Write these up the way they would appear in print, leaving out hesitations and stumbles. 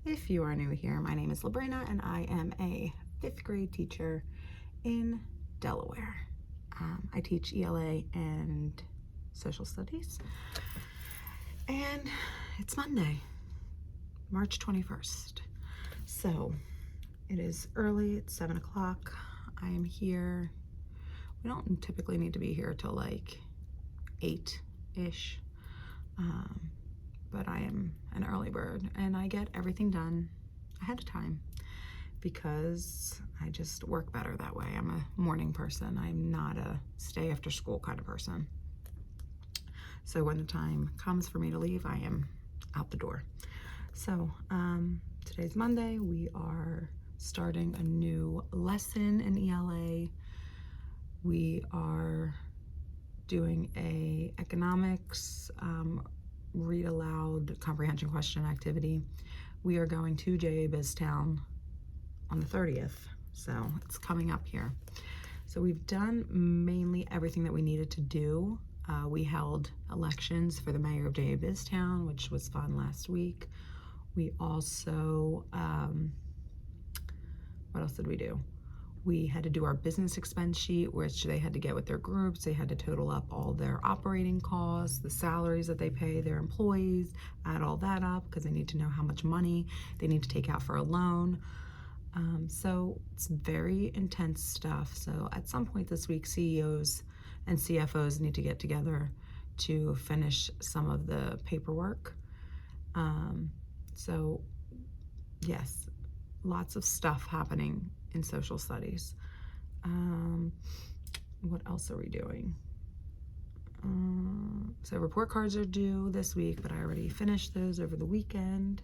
If you are new here, my name is Labrina and I am a 5th grade teacher in Delaware. I teach ELA and social studies, and it's Monday, March 21st. So it is early, it's 7 o'clock. I am here. We don't typically need to be here till like 8-ish. But I am an early bird and I get everything done ahead of time because I just work better that way. I'm a morning person. I'm not a stay after school kind of person. So when the time comes for me to leave, I am out the door. So today's Monday. We are starting a new lesson in ELA. We are doing a economics read aloud comprehension question activity. We are going to JA Biztown on the 30th, so it's coming up here. So we've done mainly everything that we needed to do. We held elections for the mayor of JA Biztown, which was fun last week. We also, what else did we do? We had to do our business expense sheet, which they had to get with their groups. They had to total up all their operating costs, the salaries that they pay their employees, add all that up because they need to know how much money they need to take out for a loan. So it's very intense stuff. So at some point this week, CEOs and CFOs need to get together to finish some of the paperwork. So yes, lots of stuff happening in social studies. What else are we doing? So report cards are due this week, but I already finished those over the weekend.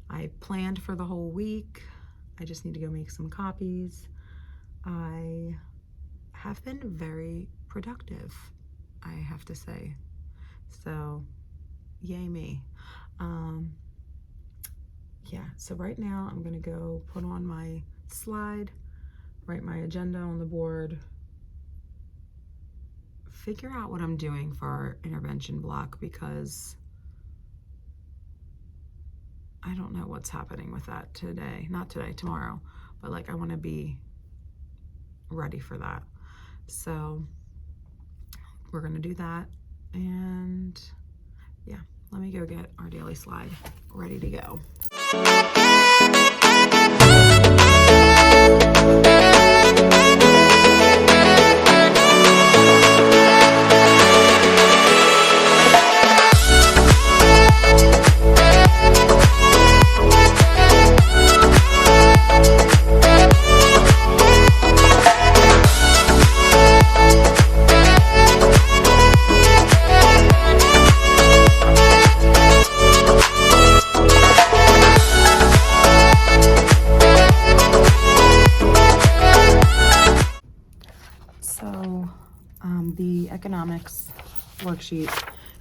I planned for the whole week. I just need to go make some copies. I have been very productive, I have to say. So yay me. Yeah, so right now I'm gonna go put on my slide, write my agenda on the board, figure out what I'm doing for our intervention block because I don't know what's happening with that today. Not today, tomorrow, but like I want to be ready for that. So we're gonna do that, and yeah, let me go get our daily slide ready to go. The economics worksheet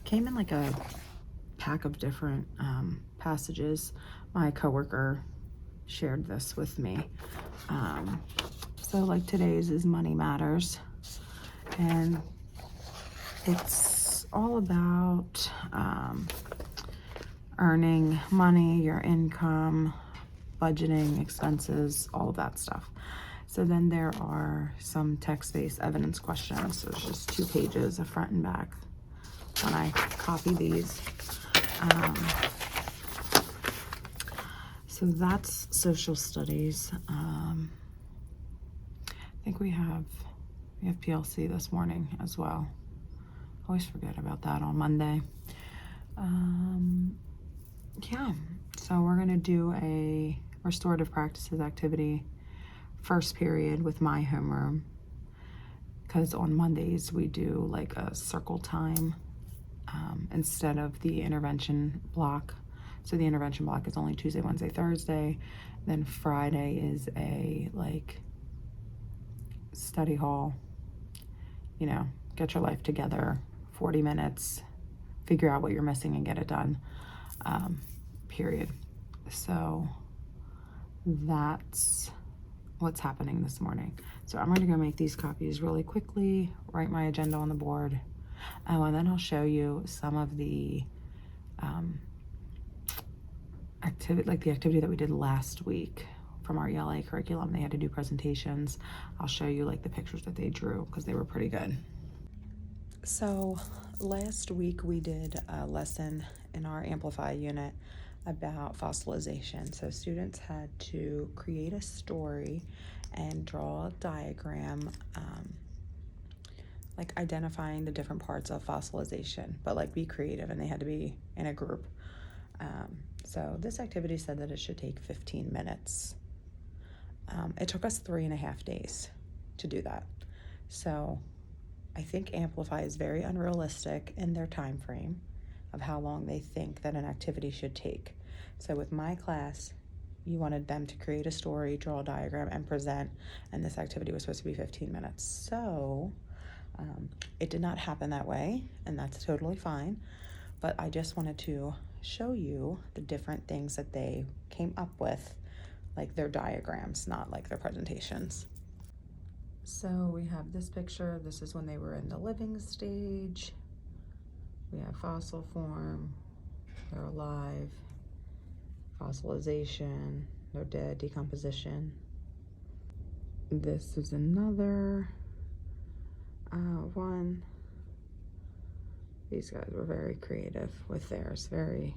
came in like a pack of different passages. My coworker shared this with me. So like today's is Money Matters, and it's all about earning money, your income, budgeting, expenses, all of that stuff. So then there are some text-based evidence questions. So it's just 2 pages, a front and back. When I copy these. So that's social studies. I think we have PLC this morning as well. Always forget about that on Monday. Yeah, so we're gonna do a restorative practices activity first period with my homeroom, because on Mondays we do like a circle time instead of the intervention block. So the intervention block is only Tuesday, Wednesday, Thursday. Then Friday is a like study hall, you know, get your life together, 40 minutes, figure out what you're missing and get it done, period. So that's what's happening this morning. So I'm going to go make these copies really quickly, write my agenda on the board, and then I'll show you some of the activities activity, like the activity that we did last week from our ELA curriculum. They had to do presentations. I'll show you like the pictures that they drew because they were pretty good. So last week we did a lesson in our Amplify unit about fossilization. So students had to create a story and draw a diagram, like identifying the different parts of fossilization, but like be creative, and they had to be in a group. So this activity said that it should take 15 minutes. It took us 3.5 days to do that. So I think Amplify is very unrealistic in their time frame of how long they think that an activity should take. So with my class, you wanted them to create a story, draw a diagram, and present, and this activity was supposed to be 15 minutes. So it did not happen that way, and that's totally fine, but I just wanted to show you the different things that they came up with, like their diagrams, not like their presentations. So we have this picture. This is when they were in the living stage. We have fossil form, they're alive, fossilization, they're dead, decomposition. This is another one. These guys were very creative with theirs, very,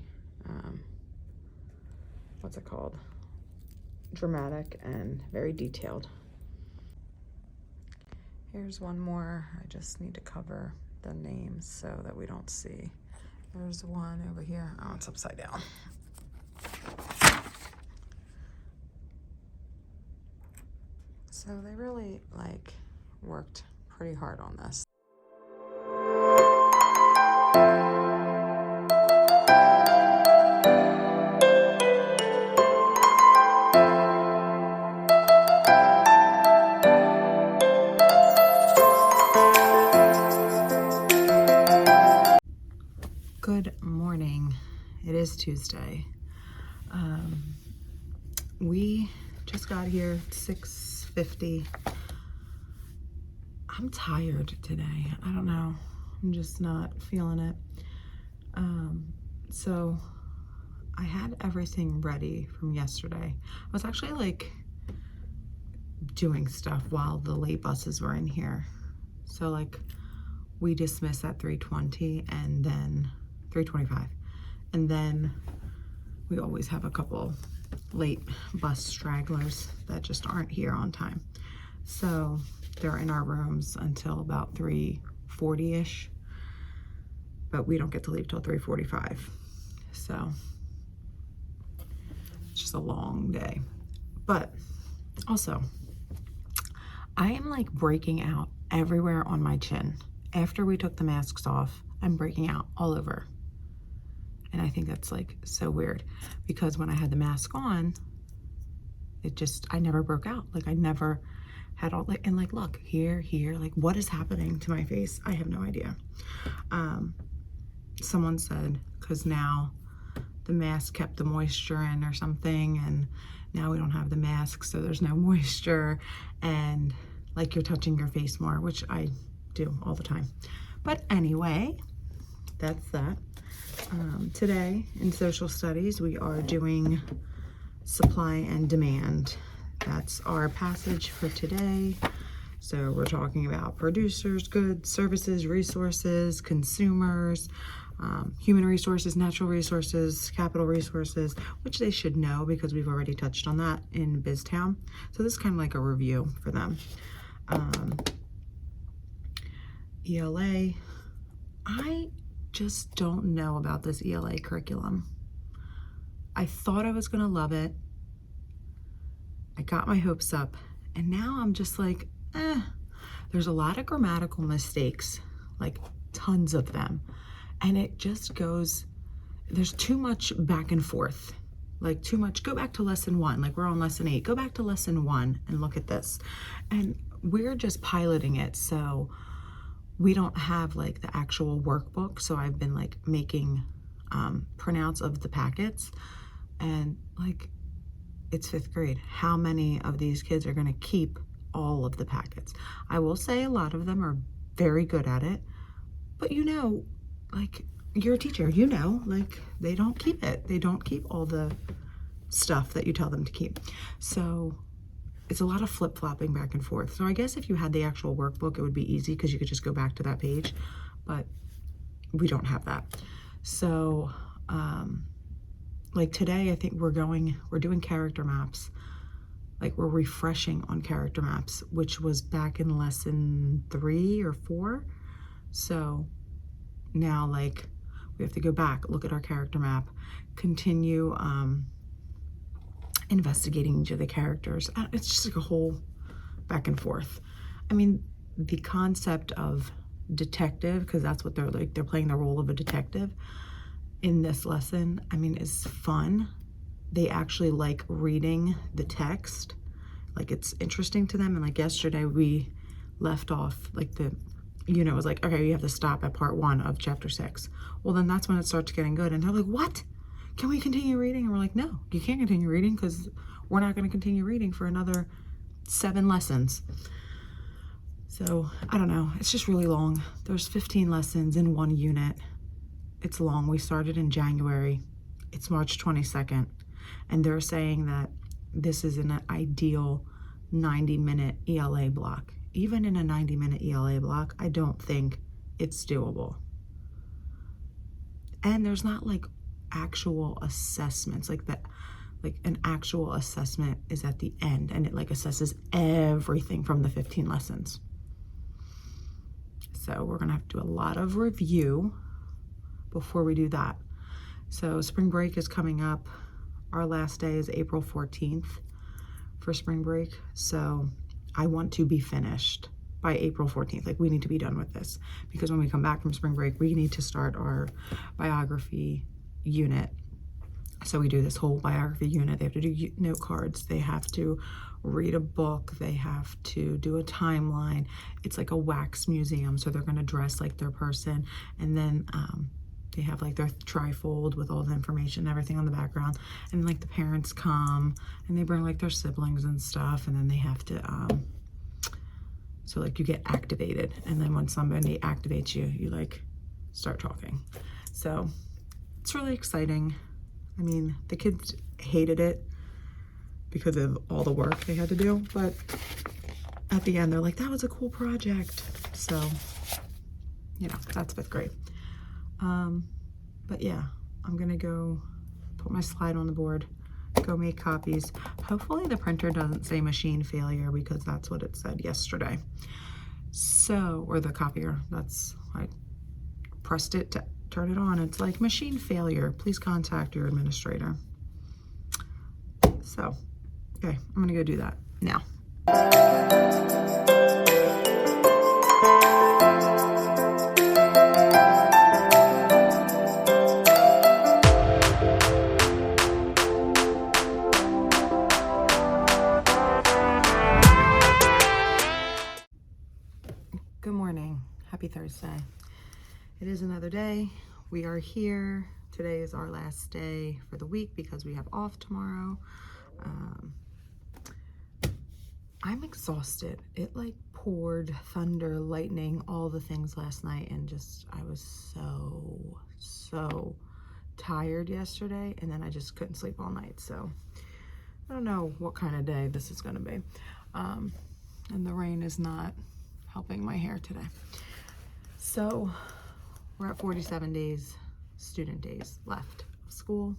what's it called? Dramatic and very detailed. Here's one more. I just need to cover the names so that we don't see. There's one over here. Oh, it's upside down. So they really like worked pretty hard on this. Good morning. It is Tuesday. We just got here at 6:50. I'm tired today. I don't know. I'm just not feeling it. So I had everything ready from yesterday. I was actually like doing stuff while the late buses were in here. So like we dismiss at 3:20 and then 3:25, and then we always have a couple late bus stragglers that just aren't here on time. So they're in our rooms until about 3:40-ish, but we don't get to leave till 3:45. So it's just a long day. But also, I am like breaking out everywhere on my chin. After we took the masks off, I'm breaking out all over. And I think that's like so weird, because when I had the mask on, I never broke out. Like I never had all like, and like, look, here, like what is happening to my face? I have no idea. Someone said, cause now the mask kept the moisture in or something, and now we don't have the mask, so there's no moisture, and like you're touching your face more, which I do all the time. But anyway, that's that. Today in social studies, we are doing supply and demand. That's our passage for today. So we're talking about producers, goods, services, resources, consumers, human resources, natural resources, capital resources, which they should know because we've already touched on that in BizTown. So this is kind of like a review for them. ELA, I just don't know about this ELA curriculum. I thought I was gonna love it. I got my hopes up, and now I'm just like, there's a lot of grammatical mistakes, like tons of them. And it just goes, there's too much back and forth, like too much, go back to lesson 1, like we're on lesson 8, go back to lesson 1 and look at this. And we're just piloting it, so we don't have like the actual workbook. So I've been like making printouts of the packets, and like it's 5th grade. How many of these kids are gonna keep all of the packets? I will say a lot of them are very good at it, but you know, like you're a teacher, you know, like they don't keep it. They don't keep all the stuff that you tell them to keep. So it's a lot of flip-flopping back and forth. So I guess if you had the actual workbook, it would be easy because you could just go back to that page, but we don't have that. So like today, I think we're doing character maps. Like we're refreshing on character maps, which was back in lesson 3 or 4. So now like we have to go back, look at our character map, continue investigating each of the characters. It's just like a whole back and forth. I mean, the concept of detective, because that's what they're playing the role of a detective in this lesson, I mean, is fun. They actually like reading the text, like it's interesting to them. And like yesterday we left off, like the unit was like, okay, you have to stop at part 1 of chapter 6. Well, then that's when it starts getting good. And they're like, what? Can we continue reading? And we're like, no, you can't continue reading because we're not going to continue reading for another 7 lessons. So I don't know. It's just really long. There's 15 lessons in 1 unit. It's long. We started in January. It's March 22nd. And they're saying that this is an ideal 90-minute ELA block. Even in a 90-minute ELA block, I don't think it's doable. And there's not like actual assessments like that. Like an actual assessment is at the end and it like assesses everything from the 15 lessons. So we're gonna have to do a lot of review before we do that. So spring break is coming up. Our last day is April 14th for spring break. So I want to be finished by April 14th. Like we need to be done with this because when we come back from spring break, we need to start our biography unit. So we do this whole biography unit. They have to do note cards. They have to read a book. They have to do a timeline. It's like a wax museum. So they're going to dress like their person. And then they have like their trifold with all the information and everything on the background. And like the parents come and they bring like their siblings and stuff. And then they have to, so like you get activated. And then when somebody activates you, you like start talking. So it's really exciting. I mean, the kids hated it because of all the work they had to do, but at the end, they're like, that was a cool project. So, you know, that's 5th grade. But yeah, I'm gonna go put my slide on the board, go make copies. Hopefully the printer doesn't say machine failure because that's what it said yesterday. So, or the copier, I pressed it to turn it on. It's like machine failure. Please contact your administrator. So, okay, I'm gonna go do that now. Good morning. Happy Thursday. It is another day. We are here. Today is our last day for the week because we have off tomorrow. I'm exhausted. It like poured thunder, lightning, all the things last night, and just I was so tired yesterday, and then I just couldn't sleep all night. So I don't know what kind of day this is going to be. And the rain is not helping my hair today. So we're at 47 days, student days left of school.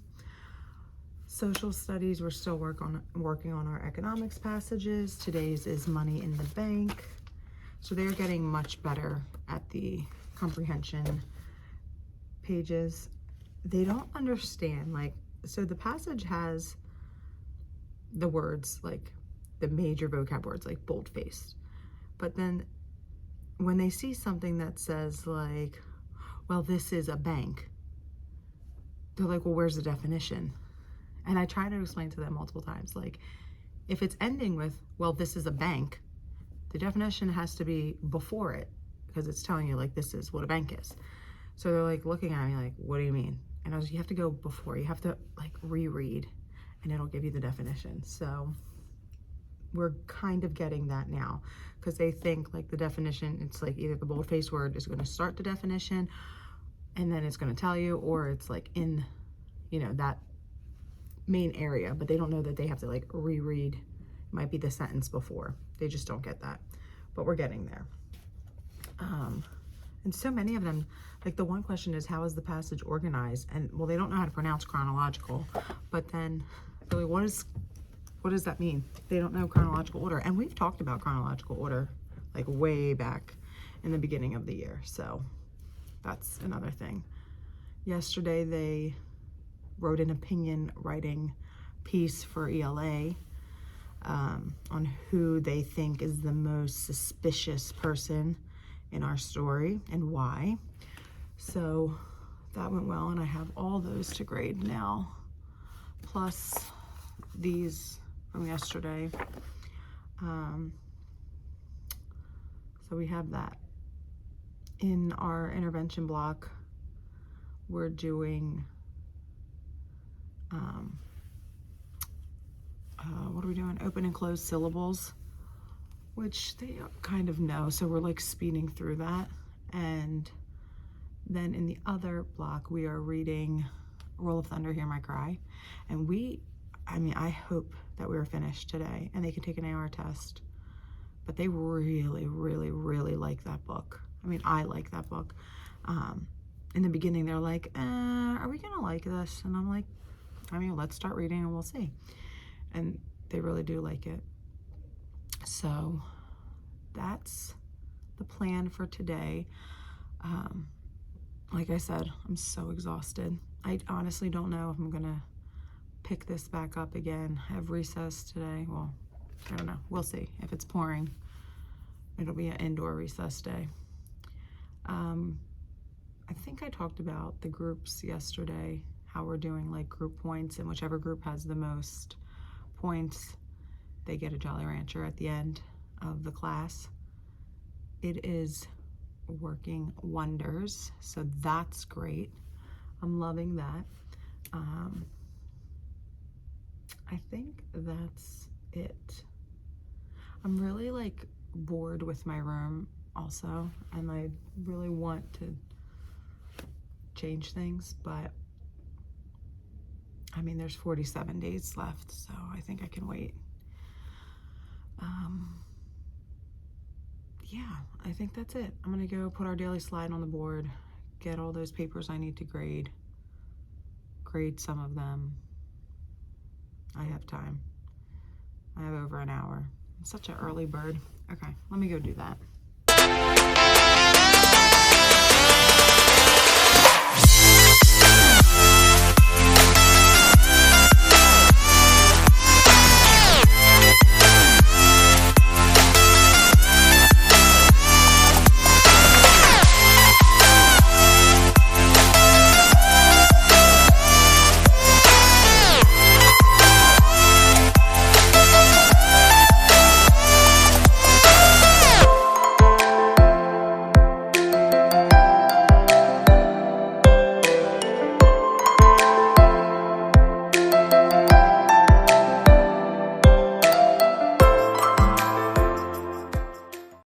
Social studies, we're still working on our economics passages. Today's is money in the bank. So they're getting much better at the comprehension pages. They don't understand, like, so the passage has the words, like the major vocab words, like bold-faced. But then when they see something that says like, well, this is a bank, they're like, well, where's the definition? And I try to explain to them multiple times, like, if it's ending with, well, this is a bank, the definition has to be before it because it's telling you, like, this is what a bank is. So they're like looking at me like, what do you mean? And I was, you have to go before, you have to like reread and it'll give you the definition. So we're kind of getting that now because they think like the definition, it's like either the bold-faced word is going to start the definition and then it's going to tell you, or it's like in, you know, that main area, but they don't know that they have to like reread. Might be the sentence before. They just don't get that, but we're getting there. And so many of them, like the one question is, how is the passage organized? And well, they don't know how to pronounce chronological, but then really, what does that mean? They don't know chronological order. And we've talked about chronological order like way back in the beginning of the year. So that's another thing. Yesterday, they wrote an opinion writing piece for ELA on who they think is the most suspicious person in our story and why. So that went well, and I have all those to grade now, plus these from yesterday. So we have that. In our intervention block, we're doing, what are we doing? Open and closed syllables, which they kind of know. So we're like speeding through that. And then in the other block, we are reading Roll of Thunder, Hear My Cry. And I hope that we're finished today and they can take an AR test. But they really, really, really like that book. I mean, I like that book. In the beginning, they're like, are we gonna like this? And I'm like, let's start reading and we'll see. And they really do like it. So that's the plan for today. Like I said, I'm so exhausted. I honestly don't know if I'm gonna pick this back up again. I have recess today. Well, I don't know. We'll see. If it's pouring, it'll be an indoor recess day. I think I talked about the groups yesterday, how we're doing like group points, and whichever group has the most points, they get a Jolly Rancher at the end of the class. It is working wonders, so that's great. I'm loving that. I think that's it. I'm really like bored with my room also, and I really want to change things, but there's 47 days left, so I think I can wait. Yeah, I think that's it. I'm gonna go put our daily slide on the board, get all those papers I need to grade some of them. I have time. I have over an hour. I'm such an early bird. Okay, let me go do that.